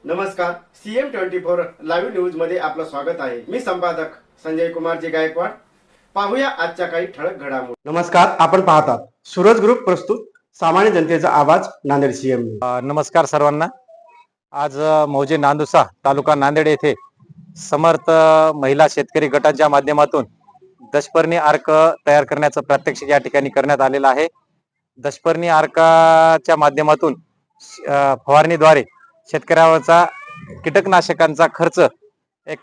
नमस्कार. CM24 live news मध्ये आपलं स्वागत आहे. मी संपादक संजय कुमारजी गायकवाड. पाहूया आजच्या काही ठळक घडामोडी. नमस्कार, आपण पाहतात सूरज ग्रुप प्रस्तुत सामान्य जनतेचा आवाज नांदेड CM. नमस्कार सर्वांना. आज मौजे नांदुसा तालुका नांदेड येथे समर्थ महिला शेतकरी गटाच्या माध्यमातून दशपर्णी अर्क तयार करण्याचं प्रात्यक्षिक या ठिकाणी करण्यात आलेलं आहे. दशपर्णी अर्काच्या माध्यमातून फवारणीद्वारे शेतकऱ्यावरचा कीटकनाशकांचा खर्च एक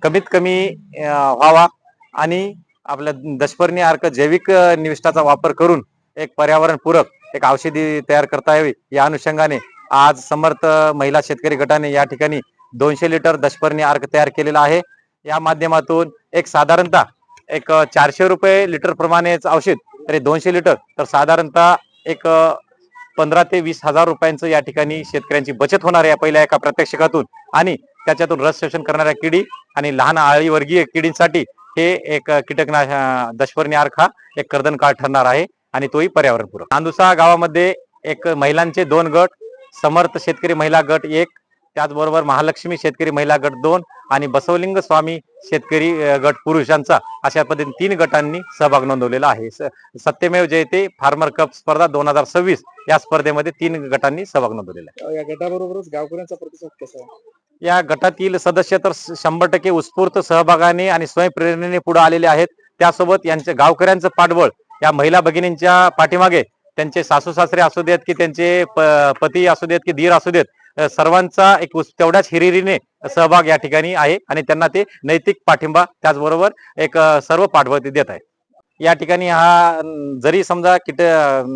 कमीत कमी व्हावा आणि आपल्या दशपर्णी अर्क जैविक निविष्ठाचा वापर करून एक पर्यावरणपूरक एक औषधी तयार करता यावी या अनुषंगाने आज समर्थ महिला शेतकरी गटाने या ठिकाणी 200 लिटर दशपर्णी अर्क तयार केलेला आहे. या माध्यमातून एक साधारणतः एक 400 रुपये लिटर प्रमाणेच औषध तरी 200 लिटर तर साधारणतः एक 15 ते 20 हजार रुपयांचं या ठिकाणी शेतकऱ्यांची बचत होणार आहे पहिल्या एका प्रात्यक्षिकातून. आणि त्याच्यातून रस शोषण करणाऱ्या किडी आणि लहान आळीवर्गीय किडींसाठी हे एक कीटकनाशक दशपर्णी अर्क हा एक कर्दनकाळ ठरणार आहे आणि तोही पर्यावरणपूरक. नांदुसा गावामध्ये एक महिलांचे 2 गट, समर्थ शेतकरी महिला गट 1, त्याचबरोबर महालक्ष्मी शेतकरी महिला गट 2 आणि बसवलिंग स्वामी शेतकरी गट पुरुषांचा अशा पद्धतीने 3 गटांनी सहभाग नोंदवलेला आहे. सत्यमेव जयते फार्मर कप स्पर्धा 2026 या स्पर्धेमध्ये 3 गटांनी सहभाग नोंदवलेला आहे. या गटाबरोबरच गावकऱ्यांचा प्रतिसाद कसा आहे? या गटातील सदस्य तर 100% उत्स्फूर्त सहभागाने आणि स्वयंप्रेरणेने पुढे आलेले आहेत. त्यासोबत यांच्या गावकऱ्यांचं पाठबळ या महिला भगिनींच्या पाठीमागे त्यांचे सासू सासरे असू देत की त्यांचे पती असू देत की धीर असू देत, सर्वांचा एक तेवढ्याच हिरिरीने सहभाग या ठिकाणी आहे आणि त्यांना ते नैतिक पाठिंबा त्याचबरोबर एक सर्व पाठबळ ते देत आहे. या ठिकाणी हा जरी समजा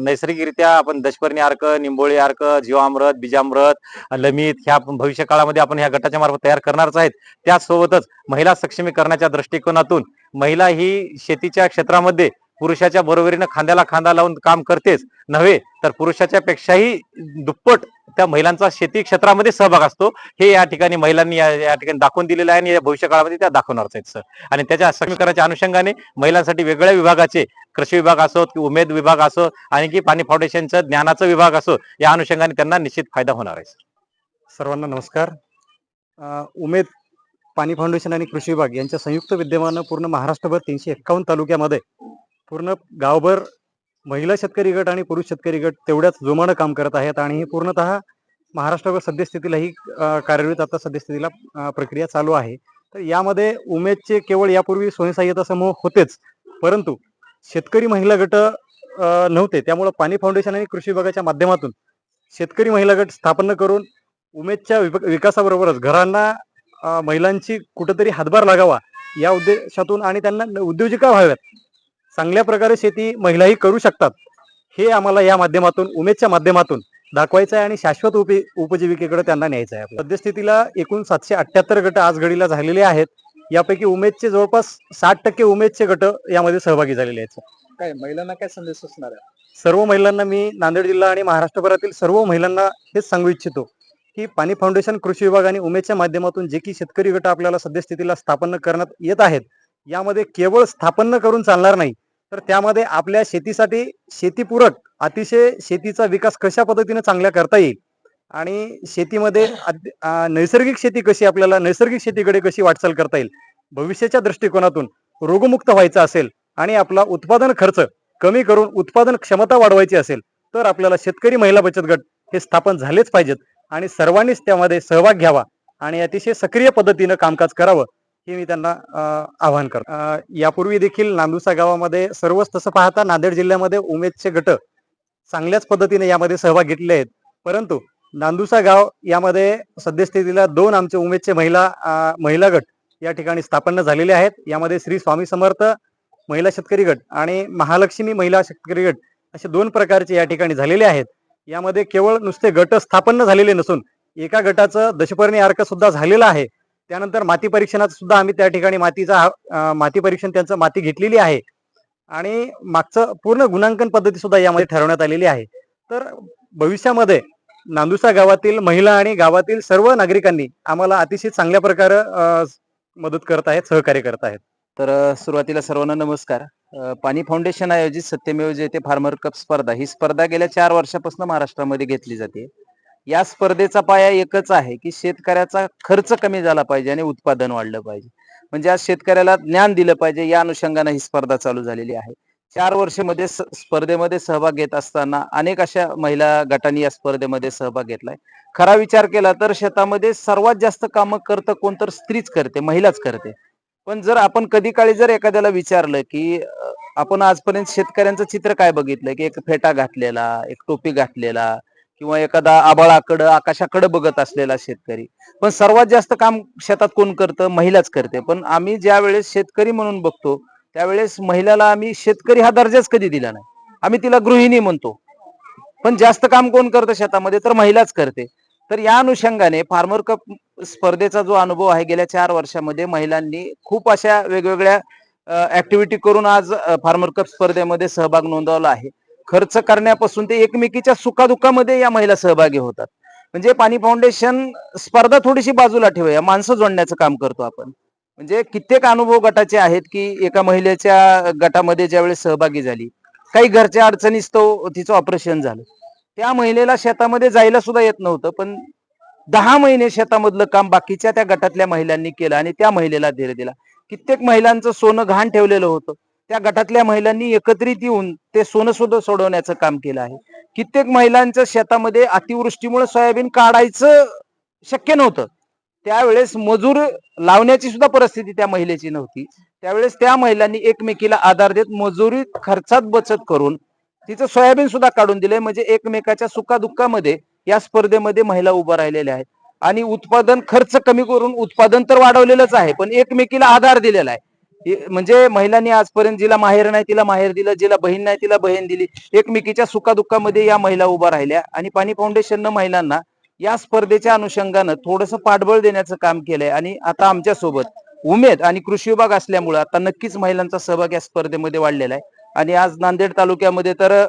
नैसर्गिकरित्या आपण दशपर्णी अर्क, निंबोळी अर्क, जीवामृत, बीजामृत, लमित ह्या भविष्य काळामध्ये आपण ह्या गटाच्या मार्फत तयार करणारच आहेत. त्याचसोबतच महिला सक्षमीकरणाच्या दृष्टिकोनातून महिला ही शेतीच्या क्षेत्रामध्ये पुरुषाच्या बरोबरीनं खांद्याला खांदा लावून काम करतेच नव्हे तर पुरुषाच्या पेक्षाही दुप्पट त्या महिलांचा शेती क्षेत्रामध्ये सहभाग असतो. हे या ठिकाणी महिलांनी या ठिकाणी दाखवून दिलेलं आहे आणि या भविष्य काळामध्ये त्या दाखवणारच आहेत सर. आणि त्याच्या सक्षमीकरणाच्या अनुषंगाने महिलांसाठी वेगळ्या विभागाचे कृषी विभाग असो की उमेद विभाग असो आणि की पाणी फाउंडेशनचा ज्ञानाचा विभाग असो या अनुषंगाने त्यांना निश्चित फायदा होणार आहे. सर्वांना नमस्कार. उमेद पाणी फाउंडेशन आणि कृषी विभाग यांच्या संयुक्त विद्यमानं पूर्ण महाराष्ट्रभर 351 तालुक्यामध्ये पूर्ण गावभर महिला शेतकरी गट आणि पुरुष शेतकरी गट तेवढ्याच जोमानं काम करत आहेत आणि ही पूर्णतः महाराष्ट्रावर सद्यस्थितीला ही कार्यरत आता सद्यस्थितीला प्रक्रिया चालू आहे. तर यामध्ये उमेदचे केवळ यापूर्वी स्वयंसहाय्यता समूह होतेच, परंतु शेतकरी महिला गट नव्हते. त्यामुळे पाणी फाउंडेशन आणि कृषी विभागाच्या माध्यमातून शेतकरी महिला गट स्थापन करून उमेदच्या विकासाबरोबरच घरांना महिलांची कुठंतरी हातभार लागावा या उद्देशातून आणि त्यांना उद्योजिका व्हाव्यात, चांगल्या प्रकारे शेती महिलाही करू शकतात, हे आम्हाला या माध्यमातून उमेदच्या माध्यमातून दाखवायचं आहे आणि शाश्वत उपजीविकेकडे त्यांना न्यायचं आहे. सद्यस्थितीला एकूण 778 गट आज घडीला झालेले आहेत. यापैकी उमेदचे जवळपास 60% उमेदचे गट यामध्ये सहभागी झालेले आहेत. काय महिलांना काय संदेश असणार आहे? सर्व महिलांना मी नांदेड जिल्हा आणि महाराष्ट्रभरातील सर्व महिलांना हेच सांगू इच्छितो की पाणी फाउंडेशन, कृषी विभाग आणि उमेदच्या माध्यमातून जे की शेतकरी गट आपल्याला सद्यस्थितीला स्थापन करण्यात येत आहेत, यामध्ये केवळ स्थापन करून चालणार नाही, तर त्यामध्ये आपल्या शेतीसाठी शेतीपूरक अतिशय शेतीचा विकास कशा पद्धतीने चांगल्या करता येईल आणि शेतीमध्ये नैसर्गिक शेती कशी आपल्याला नैसर्गिक शेतीकडे कशी वाटचाल करता येईल, भविष्याच्या दृष्टिकोनातून रोगमुक्त व्हायचं असेल आणि आपला उत्पादन खर्च कमी करून उत्पादन क्षमता वाढवायची असेल तर आपल्याला शेतकरी महिला बचत गट हे स्थापन झालेच पाहिजेत आणि सर्वांनीच त्यामध्ये सहभाग घ्यावा आणि अतिशय सक्रिय पद्धतीनं कामकाज करावं हे मी त्यांना आवाहन करतो. यापूर्वी देखील नांदुसा गावामध्ये सर्वच तसं पाहता नांदेड जिल्ह्यामध्ये उमेदचे गट चांगल्याच पद्धतीने यामध्ये सहभाग घेतले आहेत, परंतु नांदुसा गाव यामध्ये सद्यस्थितीला 2 आमचे उमेदचे महिला गट या ठिकाणी स्थापन झालेले आहेत. यामध्ये श्री स्वामी समर्थ महिला शेतकरी गट आणि महालक्ष्मी महिला शेतकरी गट असे 2 प्रकारचे या ठिकाणी झालेले आहेत. यामध्ये केवळ नुसते गट स्थापन झालेले नसून एका गटाचं दशपर्णी अर्क सुद्धा झालेलं आहे. त्यानंतर माती परीक्षणाचं सुद्धा आम्ही त्या ठिकाणी माती परीक्षण त्यांचं माती घेतलेली आहे आणि मागचं पूर्ण गुणांकन पद्धती सुद्धा यामध्ये ठरवण्यात आलेली आहे. तर भविष्यामध्ये नांदुसा गावातील महिला आणि गावातील सर्व नागरिकांनी आम्हाला अतिशय चांगल्या प्रकारे मदत करत आहेत, सहकार्य करत आहेत. तर सुरुवातीला सर्वांना नमस्कार. पाणी फाउंडेशन आयोजित सत्यमेव जयते फार्मर कप स्पर्धा ही स्पर्धा गेल्या 4 वर्षापासून महाराष्ट्रामध्ये घेतली जाते. या स्पर्धेचा पाया एकच आहे की शेतकऱ्याचा खर्च कमी झाला पाहिजे आणि उत्पादन वाढलं पाहिजे. म्हणजे आज शेतकऱ्याला ज्ञान दिलं पाहिजे, या अनुषंगाने ही स्पर्धा चालू झालेली आहे. 4 वर्षामध्ये स्पर्धेमध्ये सहभाग घेत असताना अनेक अशा महिला गटांनी या स्पर्धेमध्ये सहभाग घेतलाय. खरा विचार केला तर शेतामध्ये सर्वात जास्त कामं करतं कोण, तर स्त्रीच करते, महिलाच करते. पण जर आपण कधी काळी जर एखाद्याला विचारलं की आपण आजपर्यंत शेतकऱ्यांचं चित्र काय बघितलंय, की एक फेटा घातलेला, एक टोपी घातलेला किंवा एखादा आभाळाकडं आकाशाकडे बघत असलेला शेतकरी. पण सर्वात जास्त काम शेतात कोण करतं, महिलाच करते. पण आम्ही ज्या वेळेस शेतकरी म्हणून बघतो त्यावेळेस महिलाला आम्ही शेतकरी हा दर्जाच कधी दिला नाही, आम्ही तिला गृहिणी म्हणतो. पण जास्त काम कोण करतं शेतामध्ये, तर महिलाच करते. तर या अनुषंगाने फार्मर कप स्पर्धेचा जो अनुभव आहे, गेल्या 4 वर्षामध्ये महिलांनी खूप अशा वेगवेगळ्या ऍक्टिव्हिटी करून आज फार्मर कप स्पर्धेमध्ये सहभाग नोंदवला आहे. खर्च करण्यापासून ते एकमेकीच्या सुखादुःखामध्ये या महिला सहभागी होतात. म्हणजे पाणी फाउंडेशन स्पर्धा थोडीशी बाजूला ठेवूया, माणसं जोडण्याचं काम करतो आपण. म्हणजे कित्येक अनुभव गटाचे आहेत की एका महिलेच्या गटामध्ये ज्यावेळेस सहभागी झाली, काही घरच्या अडचणीस्तव तिचं ऑपरेशन झालं, त्या महिलेला शेतामध्ये जायला सुद्धा येत नव्हतं, पण 10 महिने शेतामधलं काम बाकीच्या त्या गटातल्या महिलांनी केलं आणि त्या महिलेला धीर दिला. कित्येक महिलांचं सोनं गहाण ठेवलेलं होतं, त्या गटातल्या महिलांनी एकत्रित येऊन ते सोनं सुद्धा सोडवण्याचं काम केलं आहे. कित्येक महिलांच्या शेतामध्ये अतिवृष्टीमुळे सोयाबीन काढायचं शक्य नव्हतं, त्यावेळेस मजूर लावण्याची सुद्धा परिस्थिती त्या महिलेची नव्हती. त्यावेळेस त्या महिलांनी एकमेकीला आधार देत मजुरी खर्चात बचत करून तिचं सोयाबीन सुद्धा काढून दिले. म्हणजे एकमेकाच्या सुखादुःखामध्ये या स्पर्धेमध्ये महिला उभा राहिलेल्या आहेत आणि उत्पादन खर्च कमी करून उत्पादन तर वाढवलेलंच आहे, पण एकमेकीला आधार दिलेला आहे. म्हणजे महिलांनी आजपर्यंत जिला माहेर नाही तिला माहेर दिलं, जिला बहीण नाही तिला बहीण दिली. एकमेकीच्या सुखादुःखामध्ये या महिला उभा राहिल्या आणि पाणी फाउंडेशननं महिलांना या स्पर्धेच्या अनुषंगानं थोडंसं पाठबळ देण्याचं काम केलंय. आणि आता आमच्या सोबत उमेद आणि कृषी विभाग असल्यामुळे आता नक्कीच महिलांचा सहभाग या स्पर्धेमध्ये वाढलेला आहे. आणि आज नांदेड तालुक्यामध्ये तर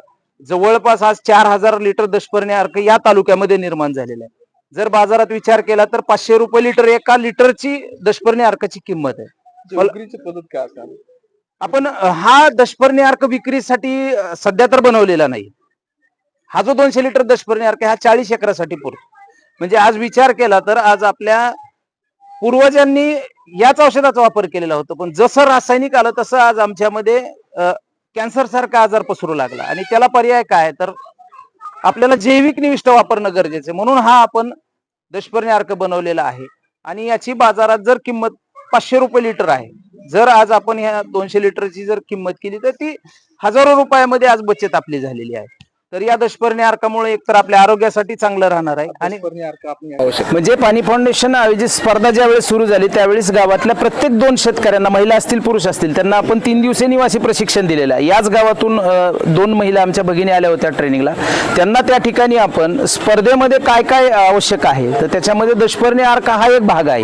जवळपास आज 4000 लिटर दशपर्णी अर्क या तालुक्यामध्ये निर्माण झालेला आहे. जर बाजारात विचार केला तर 500 रुपये लिटर, एका लिटरची दशपर्णी अर्काची किंमत आहे. पद्धत काय असेल? आपण हा दशपर्णी अर्क विक्रीसाठी सध्या तर बनवलेला नाही. हा जो 200 लिटर दशपर्णी अर्क हा 40 एकरासाठी पुरतो. म्हणजे आज विचार केला तर आज आपल्या पूर्वजांनी याच औषधाचा वापर केलेला होता, पण जसं रासायनिक आलं तसं आज आमच्यामध्ये कॅन्सर सारखा आजार पसरू लागला. आणि त्याला पर्याय काय, तर आपल्याला जैविक निविष्ठ वापरणं गरजेचं आहे. म्हणून हा आपण दशपर्णी अर्क बनवलेला आहे आणि याची बाजारात जर किंमत 500 रुपये लिटर आहे, जर आज आपण ह्या 200 लिटरची जर किंमत केली तर ती हजारो रुपयामध्ये आज बचत आपली झालेली आहे. तर या दशपर्णी अर्कामुळे एकतर आपल्या आरोग्यासाठी चांगलं राहणार आहे. आणि म्हणजे पाणी फाउंडेशन आयोजित स्पर्धा ज्यावेळेस सुरू झाली त्यावेळेस गावातल्या प्रत्येक 2 शेतकऱ्यांना, महिला असतील पुरुष असतील, त्यांना आपण 3 दिवसीय निवासी प्रशिक्षण दिलेलं आहे. याच गावातून 2 महिला आमच्या भगिनी आल्या होत्या ट्रेनिंगला. त्यांना त्या ठिकाणी आपण स्पर्धेमध्ये काय काय आवश्यक आहे तर त्याच्यामध्ये दशपर्णी अर्क हा एक भाग आहे,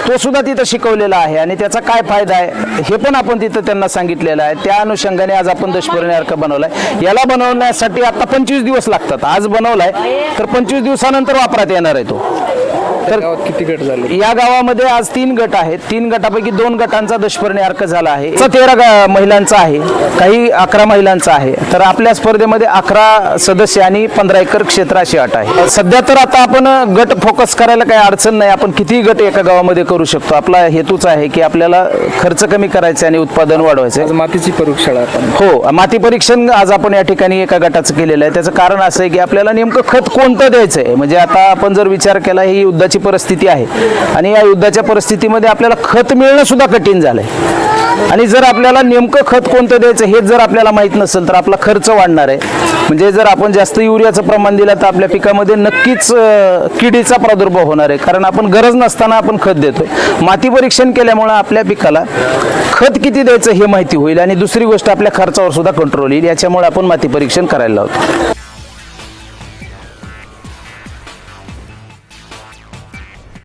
तो सुद्धा तिथं शिकवलेला आहे आणि त्याचा काय फायदा आहे हे पण आपण तिथं त्यांना सांगितलेलं आहे. त्या अनुषंगाने आज आपण दशपर्णी अर्क बनवलाय. याला बनवण्यासाठी आता 25 दिवस लागतात. आज बनवलाय तर 25 दिवसानंतर वापरात येणार आहे तो. तर किती गट झाले या गावामध्ये आज 3 गट आहेत. 3 गटापैकी 2 गटांचा दशपर्णी अर्क झाला आहे. 13 महिलांचा आहे, काही 11 महिलांचा आहे. तर आपल्या स्पर्धेमध्ये 11 सदस्य आणि 15 एकर क्षेत्र अशी अट आहे. सध्या तर आता आपण गट फोकस करायला काही अडचण नाही, आपण कितीही गट एका गावामध्ये करू शकतो. आपला हेतूच आहे की आपल्याला खर्च कमी करायचा आणि उत्पादन वाढवायचं. मातीची परीक्षा हो, माती परीक्षण आज आपण या ठिकाणी एका गटाचं केलेलं आहे. त्याचं कारण असं आहे की आपल्याला नेमकं खत कोणतं द्यायचं आहे. म्हणजे आता आपण जर विचार केला, ही युद्धाची परिस्थिती आहे आणि या युद्धाच्या परिस्थितीमध्ये आपल्याला खत मिळणं सुद्धा कठीण झालंय. आणि जर आपल्याला नेमकं खत कोणतं द्यायचं हेच जर आपल्याला माहित नसेल तर आपला खर्च वाढणार आहे. म्हणजे जर आपण जास्त युरियाचं प्रमाण दिलं तर आपल्या पिकामध्ये नक्कीच किडीचा प्रादुर्भाव होणार आहे, कारण आपण गरज नसताना आपण खत देतोय. माती परीक्षण केल्यामुळे आपल्या पिकाला खत किती द्यायचं हे माहिती होईल आणि दुसरी गोष्ट आपल्या खर्चावर सुद्धा कंट्रोल येईल. याच्यामुळे आपण माती परीक्षण करायला लावतो.